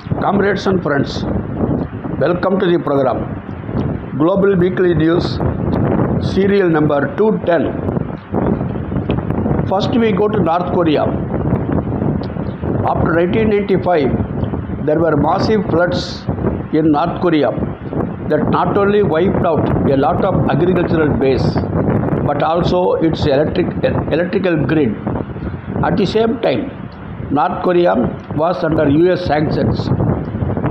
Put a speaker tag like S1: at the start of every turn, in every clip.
S1: Comrades and friends, welcome to the program Global Weekly News, serial number 210. First we go to North Korea. After 1995, there were massive floods in North Korea that not only wiped out a lot of agricultural base but also its electrical grid. At the same time, North Korea was under US sanctions.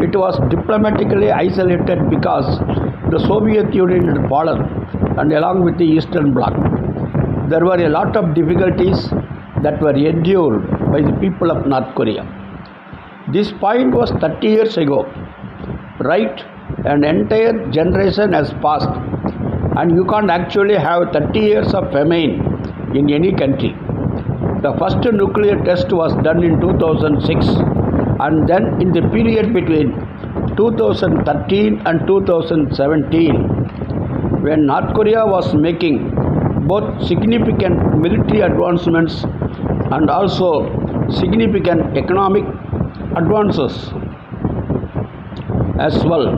S1: It was diplomatically isolated because the Soviet Union had fallen and along with the Eastern Bloc. There were a lot of difficulties that were endured by the people of North Korea. This point was 30 years ago, right? An entire generation has passed and you can't actually have 30 years of famine in any country. The first nuclear test was done in 2006 and then in the period between 2013 and 2017, when North Korea was making both significant military advancements and also significant economic advances as well.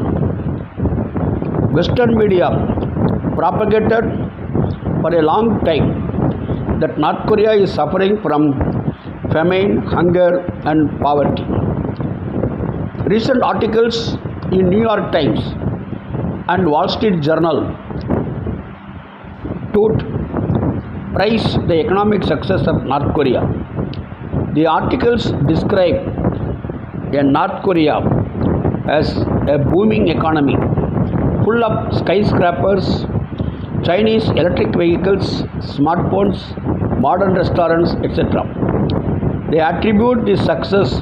S1: Western media propagated for a long time that North Korea is suffering from famine, hunger and poverty. Recent articles in New York Times and Wall Street Journal to praise the economic success of North Korea. The articles describe North Korea as a booming economy full of skyscrapers, Chinese electric vehicles, smartphones, modern restaurants, etc. They attribute this success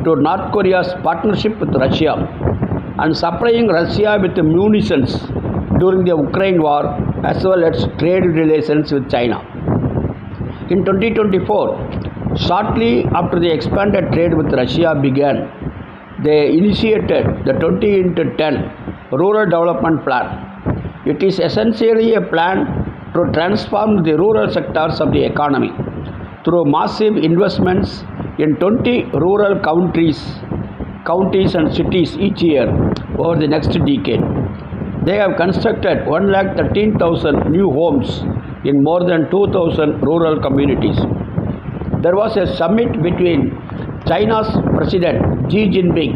S1: to North Korea's partnership with Russia and supplying Russia with munitions during the Ukraine war as well as trade relations with China. In 2024, shortly after the expanded trade with Russia began, they initiated the 20x10 Rural Development Plan. It is essentially a plan to transform the rural sectors of the economy through massive investments in 20 rural counties and cities each year over the next decade. They have constructed 113,000 new homes in more than 2,000 rural communities. There was a summit between China's President Xi Jinping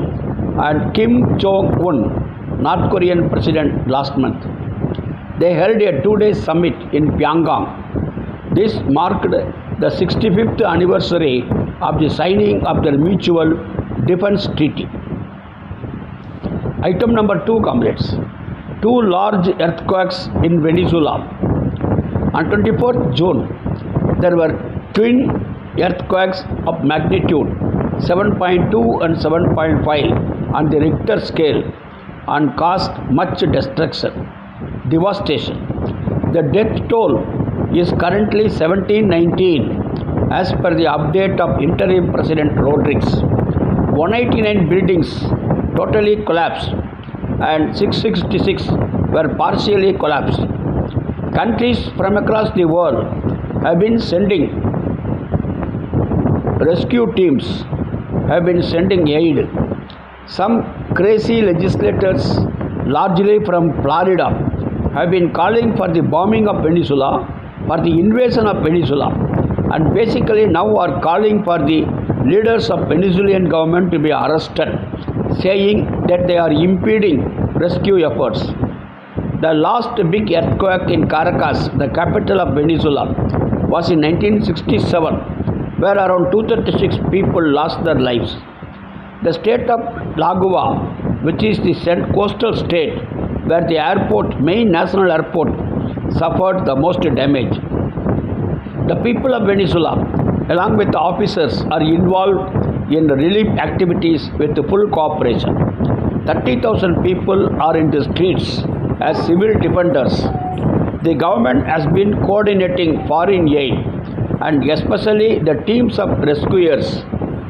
S1: and Kim Jong-un, North Korean President, last month. They held a 2-day summit in Pyongyang. This marked the 65th anniversary of the signing of their mutual defense treaty. Item number 2, comrades. 2 large earthquakes in Venezuela. On 24th June, there were twin earthquakes of magnitude 7.2 and 7.5 on the Richter scale and caused much destruction, devastation. The death toll is currently 1719 as per the update of interim President Rodriguez. 189 buildings totally collapsed and 666 were partially collapsed. Countries from across the world have been sending rescue teams, have been sending aid. Some crazy legislators, largely from Florida, have been calling for the bombing of Venezuela, for the invasion of Venezuela, and basically now are calling for the leaders of Venezuelan government to be arrested, saying that they are impeding rescue efforts. The last big earthquake in Caracas, the capital of Venezuela, was in 1967, where around 236 people lost their lives. The state of Lagua, which is the coastal state where the main national airport, suffered the most damage. The people of Venezuela, along with the officers, are involved in relief activities with full cooperation. 30,000 people are in the streets as civil defenders. The government has been coordinating foreign aid and especially the teams of rescuers.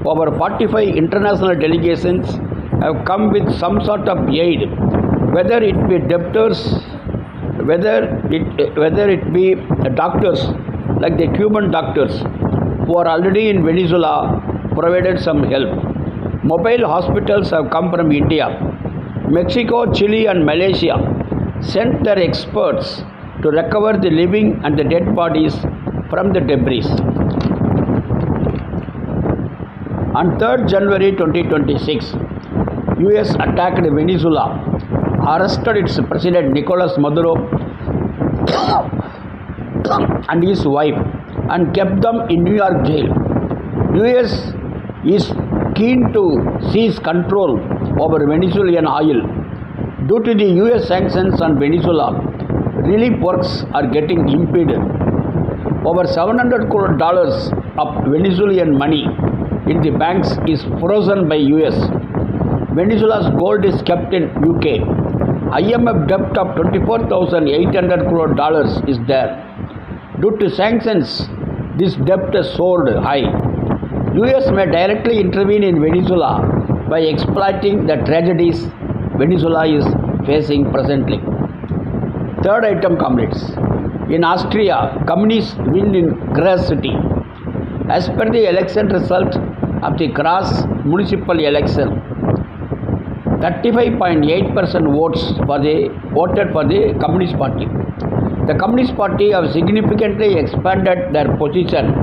S1: Over 45 international delegations have come with some sort of aid, whether it be debtors, whether it be doctors like the Cuban doctors who are already in Venezuela provided some help. Mobile hospitals have come from India. Mexico, Chile, and Malaysia sent their experts to recover the living and the dead bodies from the debris. On 3rd January 2026, US attacked Venezuela, arrested its president Nicolas Maduro and his wife and kept them in New York jail. US is keen to seize control over Venezuelan oil. Due to the US sanctions on Venezuela, relief works are getting impeded. Over $700 crore of Venezuelan money in the banks is frozen by US. Venezuela's gold is kept in UK. IMF debt of $24,800 crore is there. Due to sanctions, this debt has soared high. US may directly intervene in Venezuela by exploiting the tragedies Venezuela is facing presently. Third item, comrades. In Austria, communists win in Graz city. As per the election result of the Graz municipal election, 35.8% voted for the Communist Party. The Communist Party have significantly expanded their position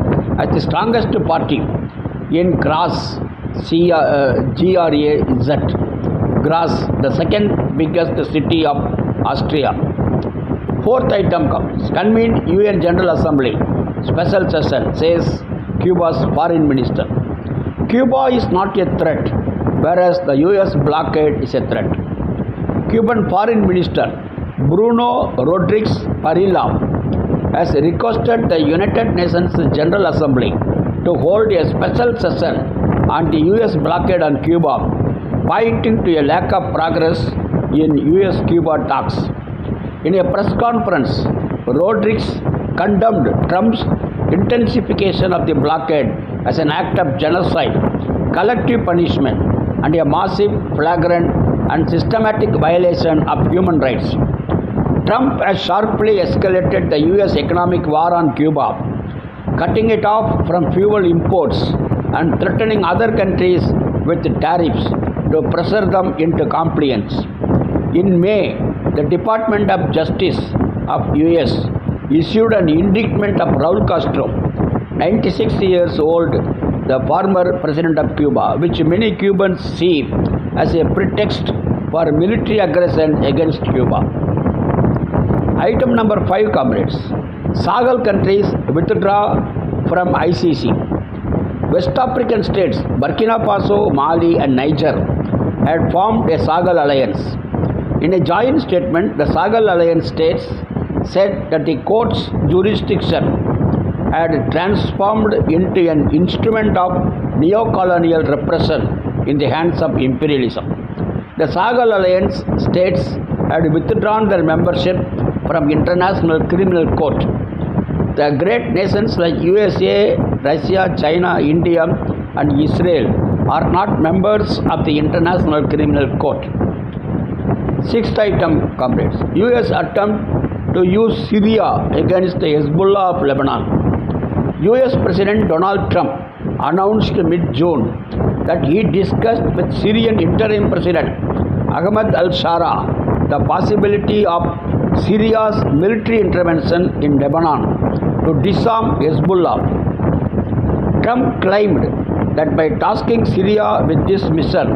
S1: as the strongest party in Graz, G-R-A-Z. Graz, the second biggest city of Austria. Fourth item, convened UN General Assembly special session, says Cuba's foreign minister. Cuba is not a threat, whereas the US blockade is a threat. Cuban foreign minister Bruno Rodriguez Parilla has requested the United Nations General Assembly to hold a special session on the US blockade on Cuba, pointing to a lack of progress in US-Cuba talks. In a press conference, Rodriguez condemned Trump's intensification of the blockade as an act of genocide, collective punishment, and a massive, flagrant, and systematic violation of human rights. Trump has sharply escalated the US economic war on Cuba, cutting it off from fuel imports and threatening other countries with tariffs to pressure them into compliance. In May, the Department of Justice of US issued an indictment of Raul Castro, 96 years old, the former president of Cuba, which many Cubans see as a pretext for military aggression against Cuba. Item number 5, comrades. Sahel countries withdraw from ICC. West African states Burkina Faso, Mali, and Niger had formed a Sahel alliance. In a joint statement, the Sahel alliance states said that the court's jurisdiction had transformed into an instrument of neo-colonial repression in the hands of imperialism. The Sahel alliance states had withdrawn their membership from International Criminal Court. The great nations like USA, Russia, China, India, and Israel are not members of the International Criminal Court. Sixth item, comrades. US attempt to use Syria against the Hezbollah of Lebanon. US President Donald Trump announced mid-June that he discussed with Syrian interim President Ahmed al-Shara the possibility of Syria's military intervention in Lebanon to disarm Hezbollah. Trump claimed that by tasking Syria with this mission,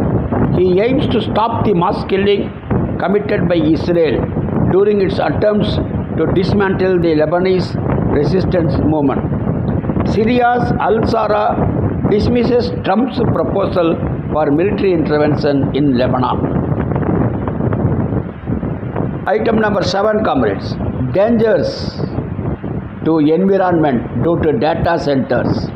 S1: he aims to stop the mass killing committed by Israel during its attempts to dismantle the Lebanese resistance movement. Syria's al-Shara dismisses Trump's proposal for military intervention in Lebanon. Item number 7, comrades. Dangers to environment due to data centers.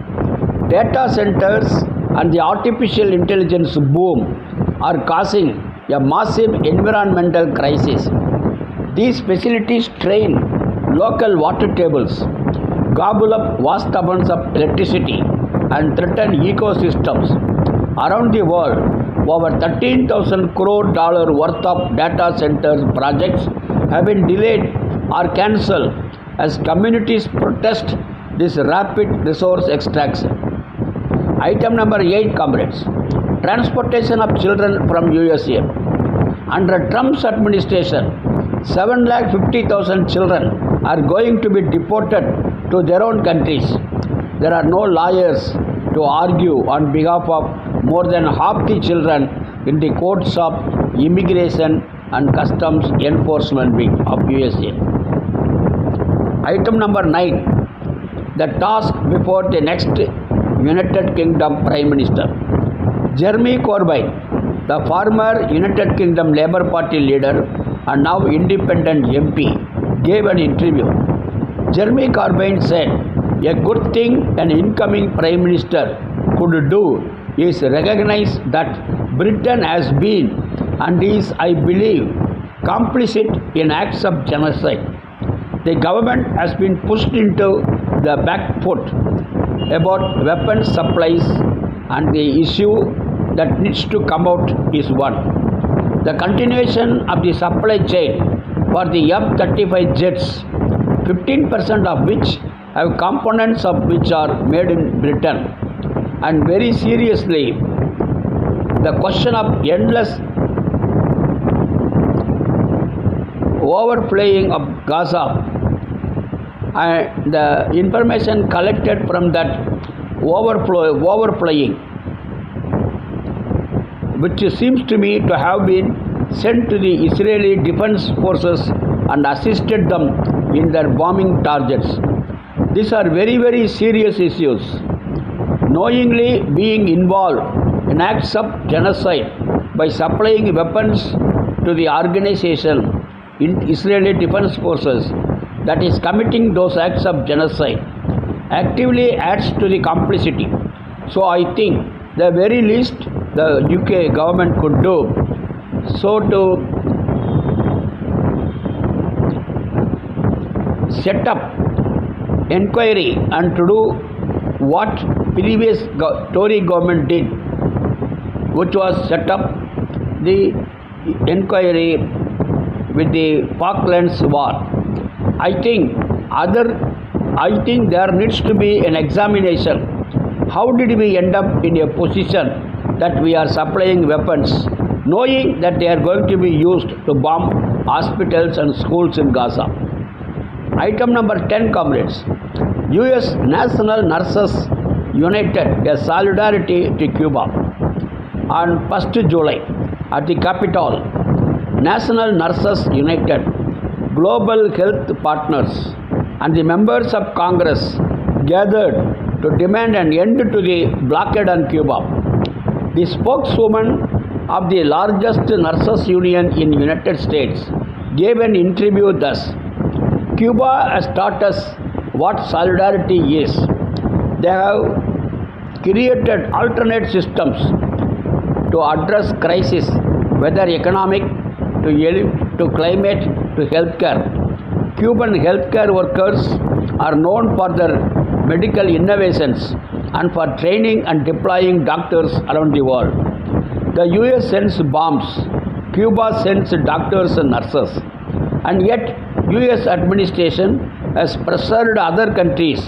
S1: Data centers and the artificial intelligence boom are causing a massive environmental crisis. These facilities strain local water tables, gobble up vast amounts of electricity, and threaten ecosystems. Around the world, over $13,000 crore worth of data centers projects have been delayed or cancelled as communities protest this rapid resource extraction. Item number 8, comrades. transportation of children from USA. Under Trump's administration, 750,000 children are going to be deported to their own countries. There are no lawyers to argue on behalf of more than half the children in the courts of Immigration and Customs Enforcement Wing of USA. Item number 9. The task before the next United Kingdom Prime Minister. Jeremy Corbyn, the former United Kingdom Labour Party leader and now independent MP, gave an interview. Jeremy Corbyn said, "A good thing an incoming Prime Minister could do is recognize that Britain has been and is, I believe, complicit in acts of genocide. The government has been pushed into the back foot about weapons supplies, and the issue that needs to come out is one. The continuation of the supply chain for the F-35 jets, 15% of which have components of which are made in Britain, and very seriously, the question of endless overflying of Gaza and the information collected from that overflying, which seems to me to have been sent to the Israeli Defense Forces and assisted them in their bombing targets. These are very, very serious issues. Knowingly being involved in acts of genocide by supplying weapons to the organization in Israeli Defense Forces that is committing those acts of genocide actively adds to the complicity. So I think the very least the UK government could do so to set up inquiry and to do what previous Tory government did, which was set up the inquiry with the Falklands War. I think there needs to be an examination. How did we end up in a position that we are supplying weapons, knowing that they are going to be used to bomb hospitals and schools in Gaza? Item number 10, comrades. US National Nurses United a solidarity to Cuba. On 1st July at the Capitol, National Nurses United, global health partners, and the members of Congress gathered to demand an end to the blockade on Cuba. The spokeswoman of the largest nurses union in the United States gave an interview thus: Cuba has taught us what solidarity is. They have created alternate systems to address crisis, whether economic, to climate, to healthcare. Cuban healthcare workers are known for their medical innovations and for training and deploying doctors around the world. The US sends bombs, Cuba sends doctors and nurses, and yet US administration has pressured other countries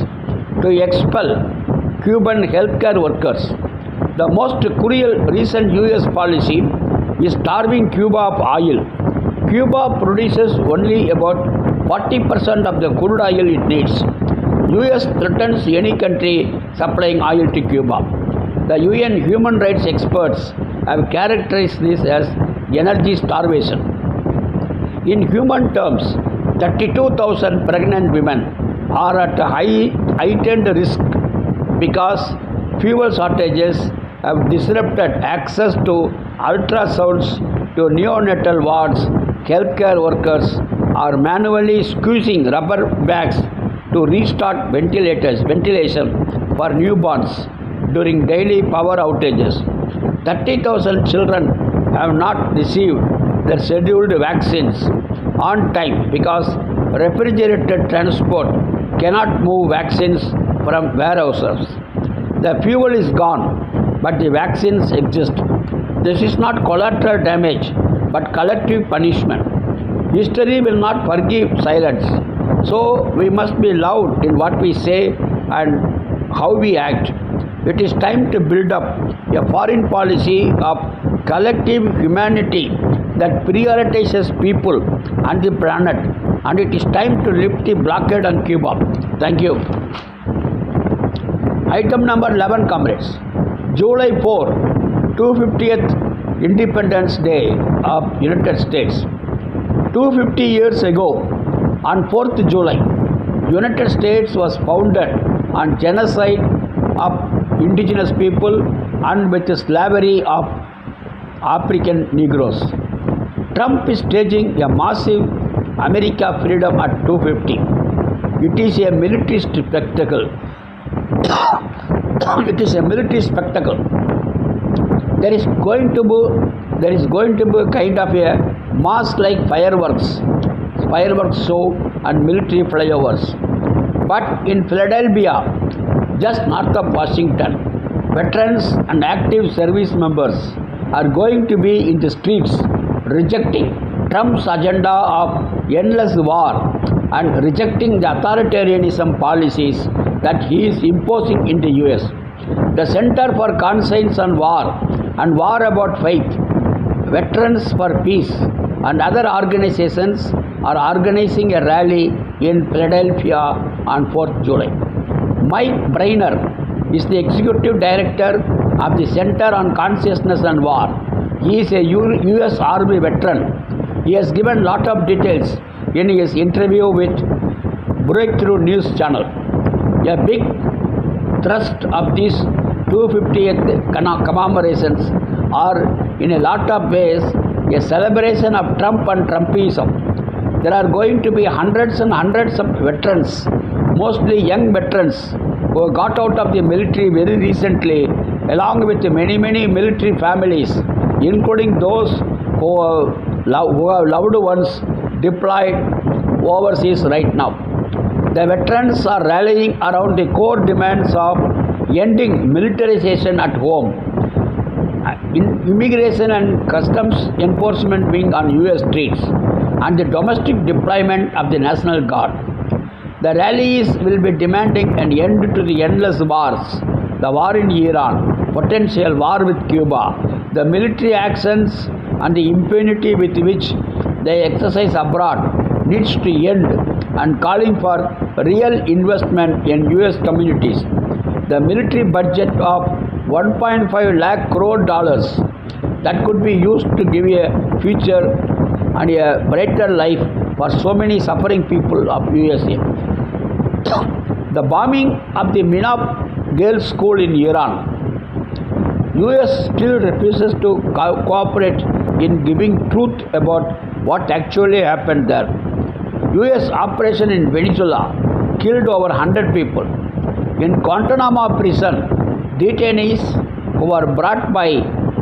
S1: to expel Cuban healthcare workers. The most cruel recent US policy is starving Cuba of oil. Cuba produces only about 40% of the crude oil it needs. US threatens any country supplying oil to Cuba. The UN human rights experts have characterized this as energy starvation. In human terms, 32,000 pregnant women are at a heightened risk because fuel shortages have disrupted access to ultrasounds to neonatal wards. Healthcare workers are manually squeezing rubber bags to restart ventilation for newborns during daily power outages. 30,000 children have not received their scheduled vaccines on time because refrigerated transport cannot move vaccines from warehouses. The fuel is gone, but the vaccines exist. This is not collateral damage, but collective punishment. History will not forgive silence. So we must be loud in what we say and how we act. It is time to build up a foreign policy of collective humanity that prioritizes people and the planet, and it is time to lift the blockade on Cuba. Thank you. Item number 11, comrades. July 4, 250th Independence Day of United States. 250 years ago, on 4th July, United States was founded on genocide of indigenous people and with the slavery of African Negroes. Trump is staging a massive America freedom at 250. It is a military spectacle. It is a military spectacle. There is going to be kind of a mass-like fireworks show and military flyovers. But in Philadelphia, just north of Washington, veterans and active service members are going to be in the streets rejecting Trump's agenda of endless war and rejecting the authoritarianism policies that he is imposing in the US. The Center for Conscience on War and War About Faith, Veterans for Peace and other organizations are organizing a rally in Philadelphia on 4th July. Mike Brainer is the executive director of the Center on Consciousness and War. He is a US Army veteran. He has given lot of details in his interview with Breakthrough News Channel. A big thrust of these 250th commemorations are in a lot of ways a celebration of Trump and Trumpism. There are going to be hundreds and hundreds of veterans, mostly young veterans who got out of the military very recently, along with many military families, including those who have loved ones deployed overseas right now. The veterans are rallying around the core demands of ending militarization at home, immigration and customs enforcement being on US streets, and the domestic deployment of the National Guard. The rallies will be demanding an end to the endless wars, the war in Iran, potential war with Cuba, the military actions and the impunity with which they exercise abroad needs to end, and calling for real investment in US communities. The military budget of 1.5 lakh crore dollars that could be used to give a future and a brighter life for so many suffering people of USA. The bombing of the Minab Girls School in Iran. US still refuses to cooperate in giving truth about what actually happened there. US operation in Venezuela killed over 100 people. In Guantanamo prison, detainees who were brought by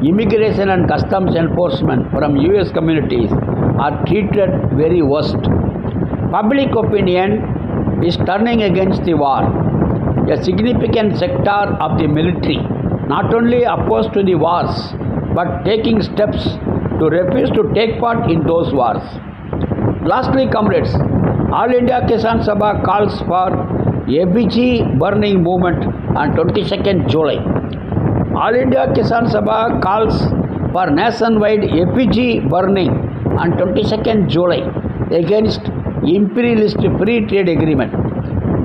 S1: immigration and customs enforcement from US communities are treated very worst. Public opinion is turning against the war. A significant sector of the military not only opposed to the wars but taking steps to refuse to take part in those wars. Lastly, comrades, All India Kisan Sabha calls for ABG burning movement on 22nd July. All India Kisan Sabha calls for nationwide APG burning on 22nd July against imperialist free trade agreement.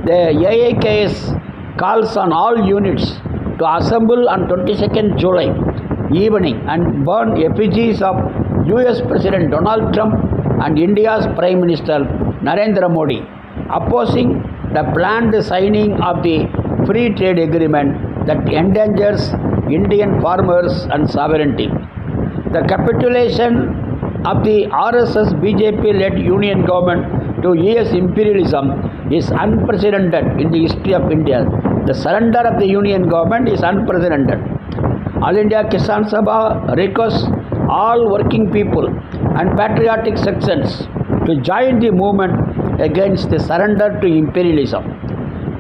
S1: The AIKS calls on all units to assemble on 22nd July evening and burn effigies of US President Donald Trump and India's Prime Minister Narendra Modi, opposing the planned signing of the free trade agreement that endangers Indian farmers and sovereignty. The capitulation of the RSS BJP-led union government to US imperialism is unprecedented in the history of India. The surrender of the union government is unprecedented. All India Kisan Sabha requests all working people and patriotic sections to join the movement against the surrender to imperialism.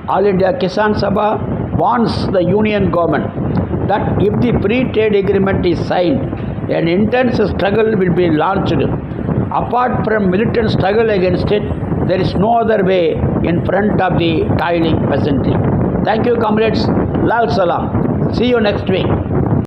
S1: All India Kisan Sabha warns the union government that if the free trade agreement is signed, an intense struggle will be launched. Apart from militant struggle against it, there is no other way in front of the toiling peasantry. Thank you, comrades. Lal Salam. See you next week.